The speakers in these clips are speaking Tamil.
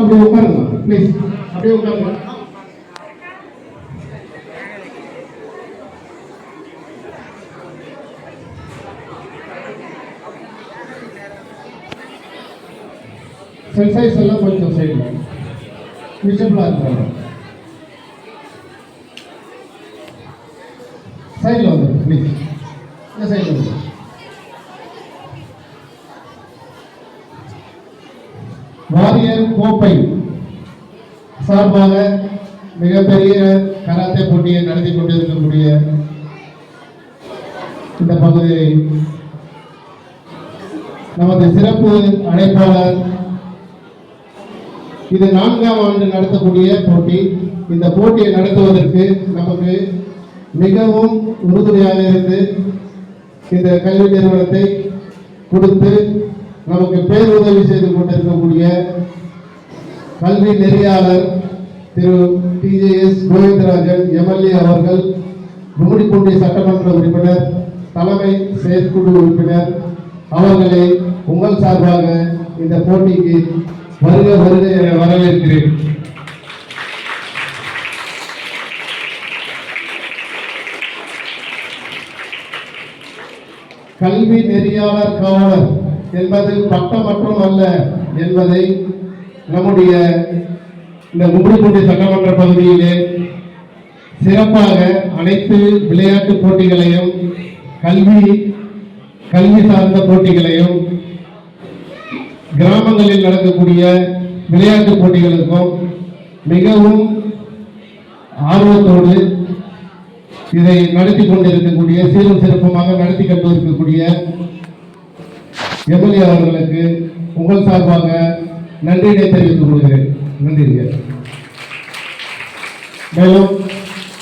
அப்படியே உட்காருங்க ப்ளீஸ், அப்படியே உட்காருங்க. சைஸ் எல்லாம் கொஞ்சம் சைடில் விசிபிளாக இருக்கிறாங்க. சைடில் வந்து ப்ளீஸ், இந்த சைடில் வந்து. வாரியர் கோப்பை சார்பாக மிகப்பெரிய கராத்தே போட்டியை நடத்தி கொண்டிருக்கக்கூடிய இந்த பகுதியை நமது சிறப்பு அழைப்பாளர், இது 4ஆம் ஆண்டு நடத்தக்கூடிய போட்டி. இந்த போட்டியை நடத்துவதற்கு நமக்கு மிகவும் உறுதுணையாக இருந்து இந்த கல்வி நிறுவனத்தை கொடுத்து நமக்கு பேருதவி செய்து கொண்டிருக்கக்கூடிய கல்வி நெறியாளர் திரு TJS கோவிந்தராஜன் எம்எல்ஏ அவர்கள், கும்மிடிப்பூண்டி சட்டமன்ற உறுப்பினர், தலைமை செயற்குழு உறுப்பினர் அவர்களை உங்கள் சார்பாக இந்த போட்டிக்கு வருக வருக என வரவேற்கிறேன். கல்வி நெறியாளர் காவலர் என்பது பட்டம் மட்டும் அல்ல என்பதை நம்முடைய இந்த கும்மிடிப்பூண்டி சட்டமன்ற பகுதியிலே சிறப்பாக அனைத்து விளையாட்டு போட்டிகளையும் கல்வி சார்ந்த போட்டிகளையும் கிராமங்களில் நடக்கக்கூடிய விளையாட்டு போட்டிகளுக்கும் மிகவும் ஆர்வத்தோடு இதை நடத்தி கொண்டிருக்கக்கூடிய, சீரும் சிறப்புமாக நடத்தி கொண்டிருக்கக்கூடிய எம்எல்ஏ அவர்களுக்கு உங்கள் சார்பாக நன்றியை தெரிவித்துக் கொள்கிறேன். நன்றிங்க. மேலும்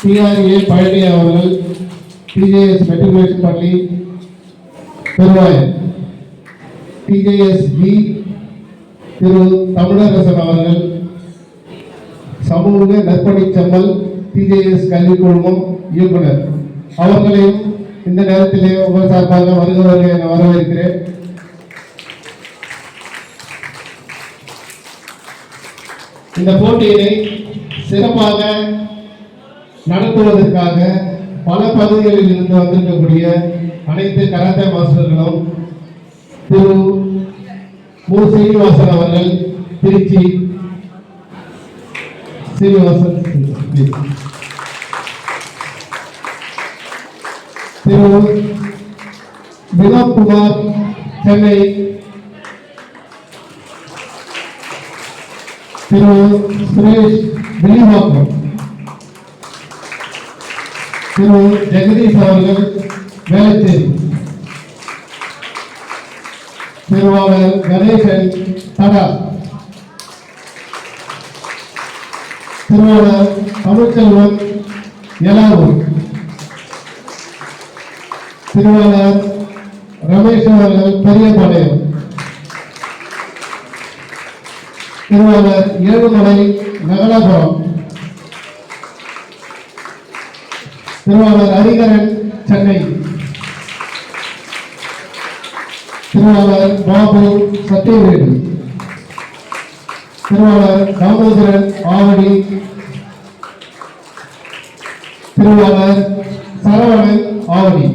PRA பழனி அவர்கள், TJS மெட்ரிகுலேஷன் பள்ளி பெருவாயர், TJS B திரு தமிழரசன் அவர்கள், சமூக நற்பணி செம்மல் TJS கல்வி குழுமம் இயக்குனர் அவர்களையும் இந்த நேரத்திலே உங்கள் சார்பாக வருக வருக என வரவேற்கிறேன். இந்த போட்டியினை சிறப்பாக நடத்துவதற்காக பல பகுதிகளில் இருந்து வந்திருக்கக்கூடிய அனைத்து கராத்தே மாஸ்டர்களும், திரு மு சீனிவாசன் அவர்கள் திருச்சி, சீனிவாசன், திரு வினோத்குமார் சென்னை, திரு சுரேஷ் வில்லிவாக்கம், திரு ஜெகதீஷ் அவர்கள் வேளச்சேரி, திருவாளர் கணேசன் தடா, திருவாளர் தமிழ்ச்செல்வன் எலாவூர், திருவாளர் ரமேஷ் அவர்கள் பெரியபாளையம், திருவாளர் ஏழுமலை நகலாபுரம், திருவாளர் ஹரிகரன் சென்னை, திருவாளர் பாபு சத்தியவேடு, திருவாளர் தாமோதரன் ஆவடி, திருவாளர் சரவணன் ஆவடி.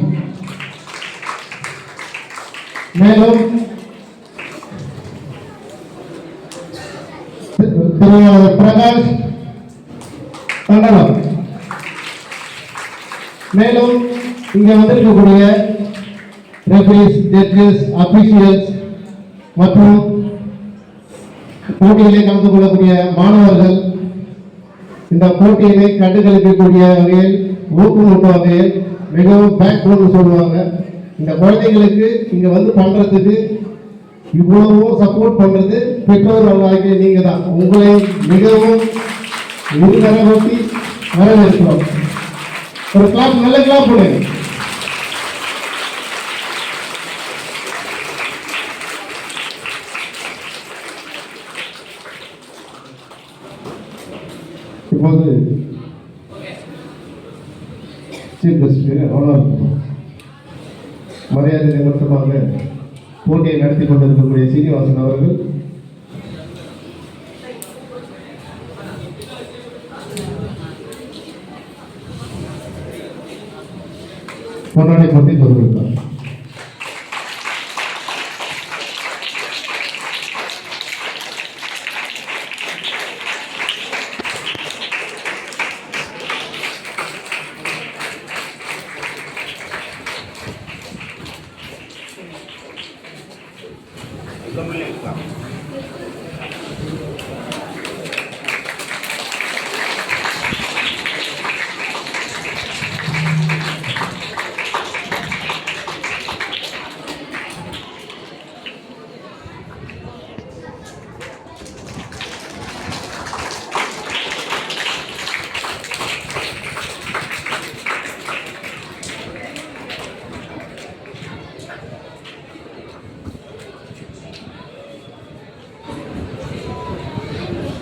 மேலும் திருவாளர் பிரகாஷ் தண்டனம். மேலும் இங்க வந்திருக்கக்கூடிய ரெஃபரீஸ், ஜட்ஜஸ், அபிஷியல்ஸ் மற்றும் போட்டியிலே கலந்து கொள்ளக்கூடிய மாணவர்கள், இந்த போட்டியினை கண்டுகளிக்கக்கூடிய வகையில், ஊக்குமூட்டும் வகையில், மிகவும் பேக் போன்னு சொல்லுவாங்க. இந்த குழந்தைங்களுக்கு இங்க வந்து பண்றதுக்கு இவ்வளவும் சப்போர்ட் பண்றது பெற்றோர்களாகிய நீங்க தான். உங்களை மிகவும் உருகரகொட்டி வரவேற்கிறோம். ஒரு கிளாப், நல்ல கிளாப் பண்ணுங்க. இப்போது சீஃப் கெஸ்ட் மரியாதை நிமித்தமாக போட்டியை நடத்தி கொண்டிருக்கக்கூடிய சீனிவாசன் அவர்கள் பொன்னாடை போட்டி பொறுப்பெடுத்தார்.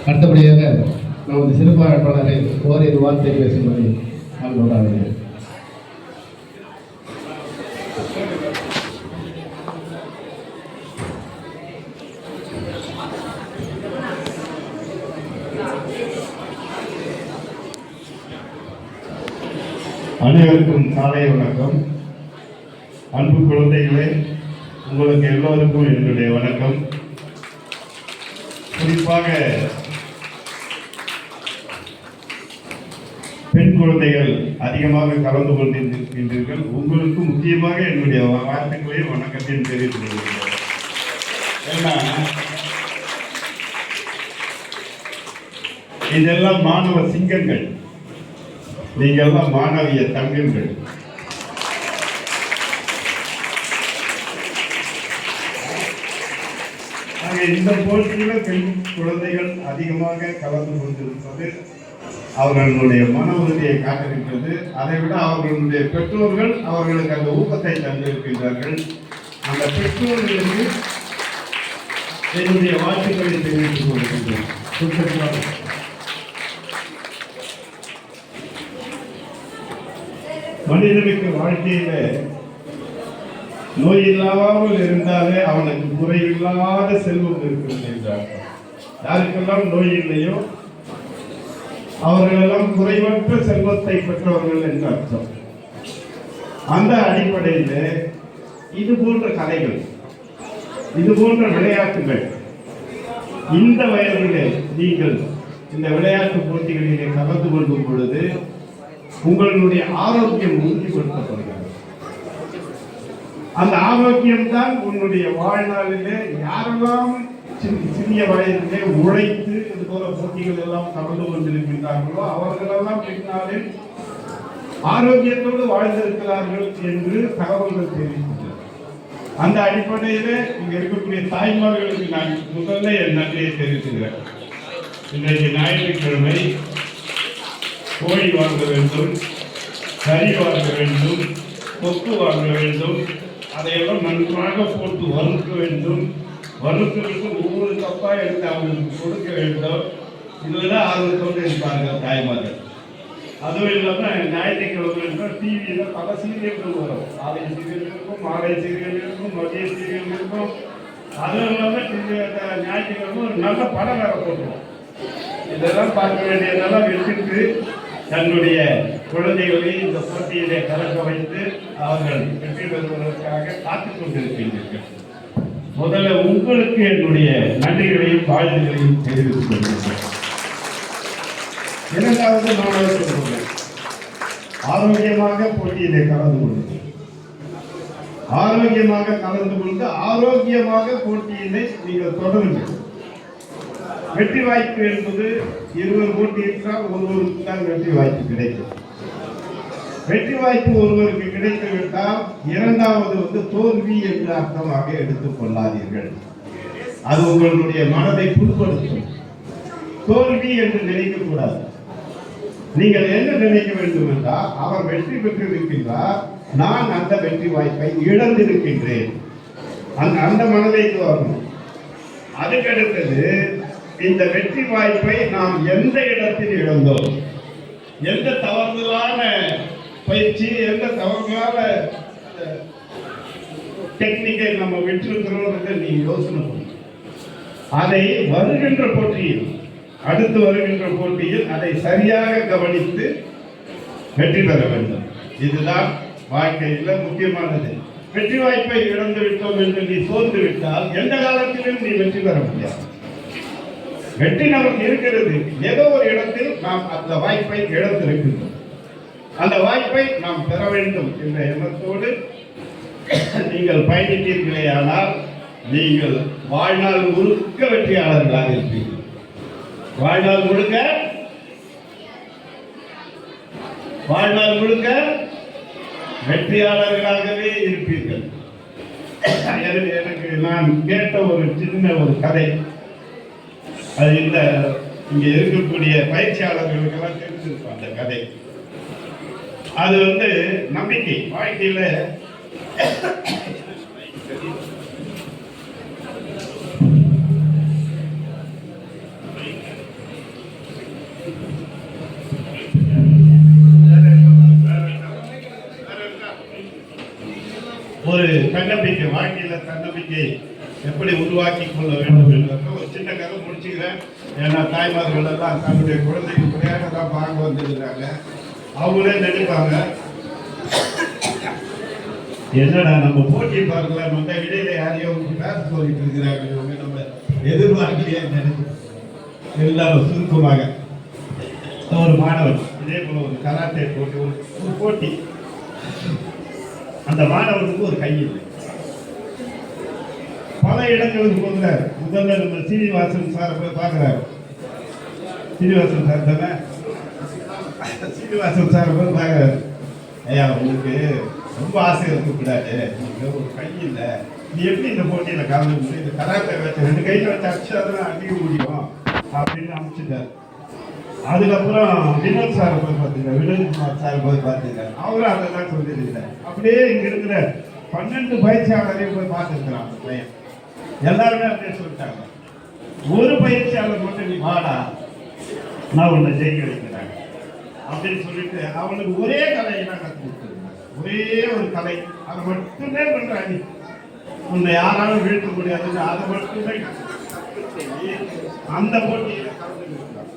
அடுத்தபடியாக நமது சிறப்பு அழைப்பாளரை ஓரிரு வார்த்தை பேசும்படி அன்போடு அனைவருக்கும் காலை வணக்கம். அன்பு குழந்தைகளே, உங்களுக்கு எல்லோருக்கும் என்னுடைய வணக்கம். குறிப்பாக பெண் குழந்தைகள் அதிகமாக கலந்து கொண்டிருக்கின்றீர்கள். உங்களுக்கு முக்கியமாக என்னுடைய வாழ்த்துக்களையும் வணக்கத்தையும் தெரிவித்துக் கொள்கிறேன். ஏன்னா இதெல்லாம் மாணவ சிங்கங்கள், நீங்க எல்லாம் மாணவிய தங்கங்கள். இந்த போட்டியில் பெண் குழந்தைகள் அதிகமாக கலந்து கொண்டிருப்பது அவர்களுடைய மன உறுதியை காட்டிருக்கிறது. அதை விட அவர்களுடைய பெற்றோர்கள் அவர்களுக்கு அந்த ஊக்கத்தை தந்திருக்கின்றார்கள். அந்த பெற்றோர்களுக்கு என்னுடைய வாழ்த்துக்களை தெரிவித்துக் கொள்கின்றேன். மனிதனுக்கு வாழ்க்கையில நோய் இல்லாமல் இருந்தாலே அவனுக்கு குறைவில்லாத செல்வம் இருக்கிறது என்றார். யாருக்கெல்லாம் நோய் இல்லையோ அவர்களெல்லாம் குறைவற்ற செல்வத்தை பெற்றவர்கள் என்று அர்த்தம். அந்த அடிப்படையில் இது போன்ற கலைகள், இது போன்ற விளையாட்டுகள், இந்த வயதிலே நீங்கள் இந்த விளையாட்டு போட்டிகளிலே கலந்து கொள்ளும் பொழுது உங்களுடைய ஆரோக்கியம் உறுதிப்படுத்தப்படுகிறது. அந்த ஆரோக்கியம் தான் உன்னுடைய வாழ்நாளிலே யாரெல்லாம் சிறிய வயதிலே உழைத்து இது போல போட்டிகள் எல்லாம் கலந்து கொண்டிருக்கின்றார்களோ அவர்களெல்லாம் பின்னாலே ஆரோக்கியத்தோடு வாழ்ந்திருக்கிறார்கள் என்று தகவல்கள் தெரிவிக்கின்றன. அந்த அடிப்படையிலே இங்க இருக்கக்கூடிய தாய்மார்களுக்கு நான் முதல்ல என் நன்றியை தெரிவிக்கிறேன். இன்றைக்கு ஞாயிற்றுக்கிழமை கோழி வாங்க வேண்டும், கறி வாங்க வேண்டும், கொக்கு வாங்க வேண்டும், அதையெல்லாம் நன்றாக போட்டு வறுக்க வேண்டும். வறுக்கிறதுக்கு ஒவ்வொரு கப்பா எடுத்து அவங்களுக்கு கொடுக்க வேண்டும். இதுதான் ஆர்வத்தோடு இருப்பார்கள் தாய்மார்கள். அதுவும் இல்லாமல் ஞாயிற்றுக்கிழமை டிவியில் பல சீரியல்கள் வரும். காலை சீரியல் இருக்கும், மாலை சீரியல் இருக்கும், மதிய சீரியல் இருக்கும். அதுவும் இல்லாமல் ஞாயிற்றுக்கிழமை ஒரு நல்ல படம் வேற போட்டுருவோம். இதெல்லாம் பார்க்க வேண்டியதெல்லாம் வச்சுட்டு தன்னுடைய குழந்தைகளை இந்த போட்டியிலே கலக்க வைத்து அவர்கள் வெற்றி பெறுவதற்காக காத்துக் கொண்டிருக்கின்றீர்கள். முதல்ல உங்களுக்கு என்னுடைய நன்றிகளையும் வாழ்த்துகளையும் தெரிவித்துக் கொள்கிறேன். இரண்டாவது மாணவர் சொல்லுங்கள், ஆரோக்கியமாக போட்டியிலே கலந்து கொள்ளுங்கள். ஆரோக்கியமாக கலந்து கொண்டு ஆரோக்கியமாக போட்டியிலே நீங்கள் தொடருங்கள். வெற்றி வாய்ப்பு என்பது 20 போட்டி என்றால் ஒருவருக்கு தான் வெற்றி வாய்ப்பு கிடைக்கும். வெற்றி வாய்ப்பு ஒருவருக்கு கிடைத்துவிட்டால் இரண்டாவது தோல்வி என்று அர்த்தமாக எடுத்துக் கொள்ளாதீர்கள். அது உங்களுடைய மனதை புண்படுத்தும். தோல்வி என்று நினைக்கக்கூடாது. நீங்கள் என்ன நினைக்க வேண்டும் என்றால், அவர் வெற்றி பெற்றிருக்கின்றார், நான் அந்த வெற்றி வாய்ப்பை இழந்திருக்கின்றேன், அந்த மனதைக்கு வரணும். அதுக்கடுத்தது இந்த வெற்றி வாய்ப்பை நாம் எந்த இடத்தில் இழந்தோம், எந்த தவறுதலான பயிற்சி, எந்த தவறுதலான டெக்னிக்கை நம்ம விட்டிருக்கிறோம் நீ யோசனை பண்ணு. அதை வருகின்ற போட்டியில், அடுத்து வருகின்ற போட்டியில் அதை சரியாக கவனித்து வெற்றி பெற வேண்டும். இதுதான் வாழ்க்கையில முக்கியமானது. வெற்றி வாய்ப்பை இழந்து விட்டோம் என்று நீ சோர்ந்து விட்டால் எந்த காலத்திலும் நீ வெற்றி பெற முடியாது. வெற்றி நமக்கு இருக்கிறது, ஏதோ ஒரு இடத்தில் நாம் அந்த வாய்ப்பை இழந்திருக்கின்றோம். அந்த வாய்ப்பை நாம் பெற வேண்டும் என்ற எண்ணத்தோடு நீங்கள் பயணித்தீர்களே ஆனால் நீங்கள் வாழ்நாள் முழுக்க வெற்றியாளர்களாக இருப்பீர்கள். வாழ்நாள் முழுக்க வெற்றியாளர்களாகவே இருப்பீர்கள். எனக்கு நான் கேட்ட ஒரு சின்ன ஒரு கதை, அது இங்க இருக்கக்கூடிய பயிற்சியாளர்களுக்கெல்லாம் தெரிஞ்சிருக்கும் அந்த கதை. அது நம்பிக்கை. வாழ்க்கையில ஒரு தன்னம்பிக்கை, வாழ்க்கையில தன்னம்பிக்கை எப்படி உருவாக்கி கொள்ள வேண்டும் என்ற ஒரு சின்ன கதை முடிச்சுக்கிறேன். ஏன்னா தாய்மார்கள் எல்லாம் தன்னுடைய குழந்தைக்கு விளையாட தான் பார்க்க வந்துருக்காங்க. அவங்களே நினைப்பாங்க, என்னடா நம்ம போட்டி பார்க்கலாம், நம்ம இடையில யாரையோ பேச சொல்லிட்டு இருக்கிறாங்க, நம்ம எதிர்பார்க்கலையே நினைச்சு. எல்லாரும் சுருக்கமாக ஒரு மாணவன் இதே போல ஒரு கராத்தே போட்டி, ஒரு போட்டி. அந்த மாணவனுக்கு ஒரு கை இல்லை. பல இடங்களுக்கு போகிறார். முதல்ல நம்ம சீனிவாசன் சார் போய் பார்க்கிறார். சீனிவாசன் சார் தானே, சீனிவாசன் சார் போய் பார்க்கிறார். ஐயா, உங்களுக்கு ரொம்ப ஆசை இருக்கக்கூடாது, உங்களுக்கு ஒரு கை இல்லை, நீ எப்படி இந்த போட்டியில கலந்து முடியும், இந்த கராத்தே வச்சு 2 கையில் வச்சு அடிச்சாதான் அடிக்க முடியும் அப்படின்னு அமைச்சிட்டார். அதுக்கப்புறம் வினோத் சார் போய் பார்த்துருக்காரு, வினோத்குமார் சார் போய் பார்த்துருக்காரு. அவரும் அதை தான் சொல்லியிருக்காரு. அப்படியே இங்க இருக்கிற 12 பயிற்சியாளரையும் போய் பார்த்துருக்கிறான் அந்த பையன். எல்லாருமே அப்படியே சொல்லிட்டாங்க, ஒரு பயிற்சியாளர் மட்டும் நீ வாடா, நான் உன்னை ஜெயிக்க வைக்கிறேன் அப்படின்னு சொல்லிட்டு அவனுக்கு ஒரே கலையெல்லாம் கற்றுக் கொடுத்துருந்தாங்க. ஒரே ஒரு கலை, அதை மட்டுமே பண்றாங்க. உன்னை யாராலும் வீழ்த்த முடியாதுன்னு அதை மட்டுமே சொல்லி அந்த போட்டியில கலந்து கொடுத்தாங்க.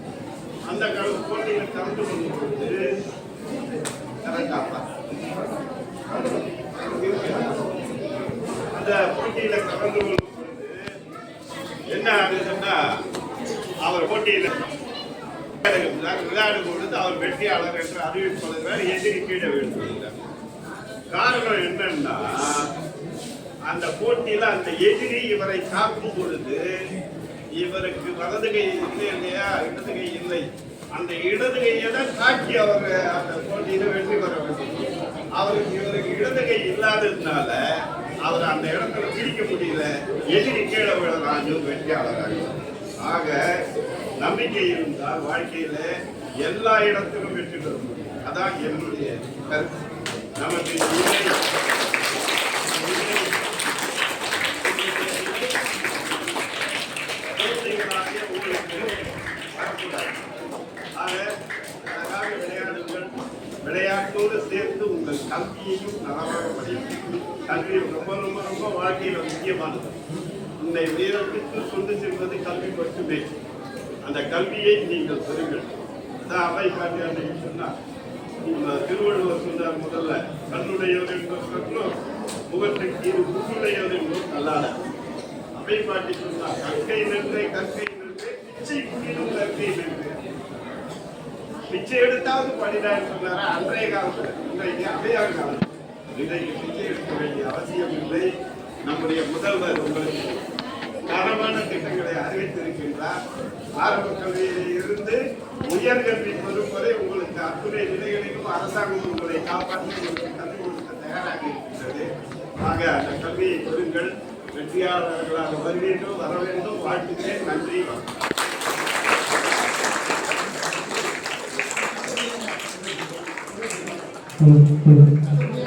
அந்த போட்டியில கலந்து கொண்டு அந்த போட்டியில கலந்து கொண்டு என்ன ஆகுதுன்னா, அவர் போட்டியில விளையாடும் பொழுது அவர் வெற்றியாளர் என்று அறிவிப்பதுகிறார். எதிரி கீழே வீழ்த்துகிறார். காரணம் என்னன்னா, அந்த போட்டியில அந்த எதிரி இவரை தாக்கும் பொழுது இவருக்கு வலது கை இல்லை இல்லையா, இடது கை இல்லை. அந்த இடது கையை தான் தாக்கி அவர் அந்த போட்டியில வெற்றி பெற வேண்டும். இவருக்கு இடது கை இல்லாததுனால அவர் அந்த இடத்துல பிடிக்க முடியல. எதிரி கீழே விழுறாங்க, வெற்றியாளராக. ஆக நம்பிக்கை இருந்தால் வாழ்க்கையில எல்லா இடத்திலும் வெற்றி பெற முடியும். அதான் என்னுடைய கருத்து. நமக்கு விளையாட்டோடு சேர்த்து உங்கள் கல்வியையும் நலமாக படிக்கும். கல்வி ரொம்ப ரொம்ப ரொம்ப வாழ்க்கையில முக்கியமானது. உன்னை உயரத்துக்கு கொண்டு செல்வது கல்வி மட்டுமே. அந்த கல்வியை நீங்கள் பெறுங்கள். அதான் அவை பாட்டி அன்றைக்கு சொன்னார். திருவள்ளுவர் சொன்னார், முதல்ல கண்ணுடையோர் என்பதும் முகத்துக்கு இது முன்னுடையோர் என்பதும் நல்லாத. அவை பாட்டி சொன்னார், கற்கை நின்றே கற்கை நின்றே பிச்சை குடியும் கற்கை நின்று. பிச்சை எடுத்தாவது படிதான் சொன்னாரா அன்றைய காலத்தில். இன்றைக்கு அவையார் காலம். இன்றைக்கு பிச்சை எடுக்க வேண்டிய அவசியம் இல்லை. நம்முடைய முதல்வர் உங்களுக்கு தரமான திட்டங்களை அறிவித்திருக்கின்றார். ஆரம்ப கல்வியிலே இருந்து உயர்கல்வி பெறும் வரை உங்களுக்கு அத்துணை நிலைகளிலும் அரசாங்கம் உங்களை காப்பாற்றி உங்களுக்கு கல்வி கொடுக்க தயாராக இருக்கின்றது. ஆக அந்த கல்வியை பெறுங்கள். வெற்றியாளர்களாக வர வேண்டும். வாழ்த்துக்கிறேன். நன்றி. Thank you.